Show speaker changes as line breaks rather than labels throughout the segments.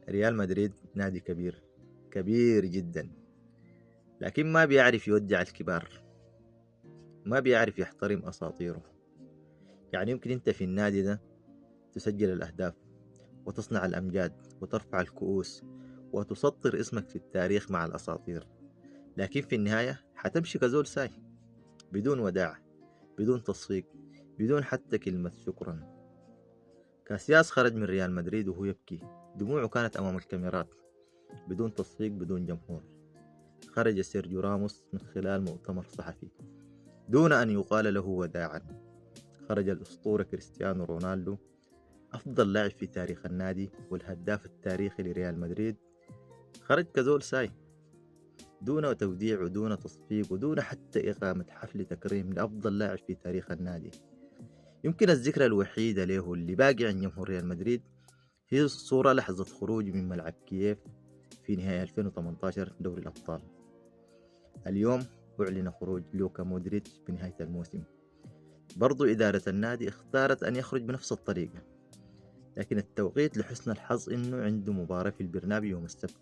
ريال مدريد نادي كبير، كبير جدا، لكن ما بيعرف يودع الكبار، ما بيعرف يحترم أساطيره. يعني يمكن أنت في النادي ده تسجل الأهداف وتصنع الأمجاد وترفع الكؤوس وتسطر اسمك في التاريخ مع الأساطير، لكن في النهاية حتمشي كزول ساي، بدون وداع، بدون تصفيق، بدون حتى كلمة شكرا. كاسياس خرج من ريال مدريد وهو يبكي، دموعه كانت أمام الكاميرات، بدون تصفيق، بدون جمهور. خرج سيرجيو راموس من خلال مؤتمر صحفي دون أن يقال له وداعا. خرج الأسطورة كريستيانو رونالدو، أفضل لاعب في تاريخ النادي والهداف التاريخي لريال مدريد، خرج كزول ساي، دون توديع ودون تصفيق ودون حتى إقامة حفل تكريم لأفضل لاعب في تاريخ النادي. يمكن الذكرى الوحيدة له اللي باقي عن جمهور ريال مدريد هي الصورة لحظة خروجه من ملعب كييف في نهاية 2018 دوري الأبطال. اليوم أعلن خروج لوكا مودريتش بنهاية الموسم. برضو إدارة النادي اختارت أن يخرج بنفس الطريقة، لكن التوقيت لحسن الحظ إنه عنده مباراة في البرنابيو يوم السبت.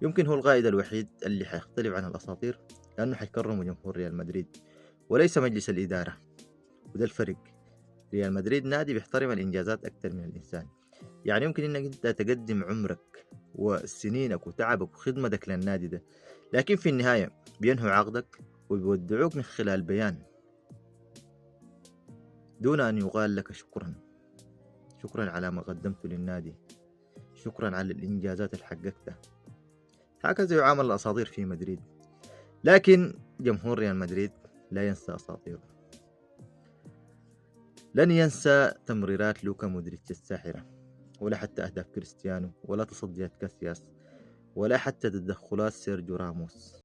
يمكن هو القائد الوحيد اللي حيختلف عن الأساطير، لأنه حيكرمه جمهور ريال مدريد وليس مجلس الإدارة. وده الفرق، ريال مدريد نادي بيحترم الإنجازات أكثر من الإنسان. يعني يمكن إنك أنت تقدم عمرك وسنينك وتعبك وخدمتك للنادي ده، لكن في النهاية بينهوا عقدك وبيودعوك من خلال بيان دون أن يقال لك شكرا. شكرا على ما قدمته للنادي، شكرا على الإنجازات اللي حققتها. هكذا يعامل الأساطير في مدريد، لكن جمهور ريال مدريد لا ينسى أساطيره. لن ينسى تمريرات لوكا مودريتش الساحرة، ولا حتى أهداف كريستيانو، ولا تصديات كاسياس، ولا حتى تدخلات سيرجيو راموس.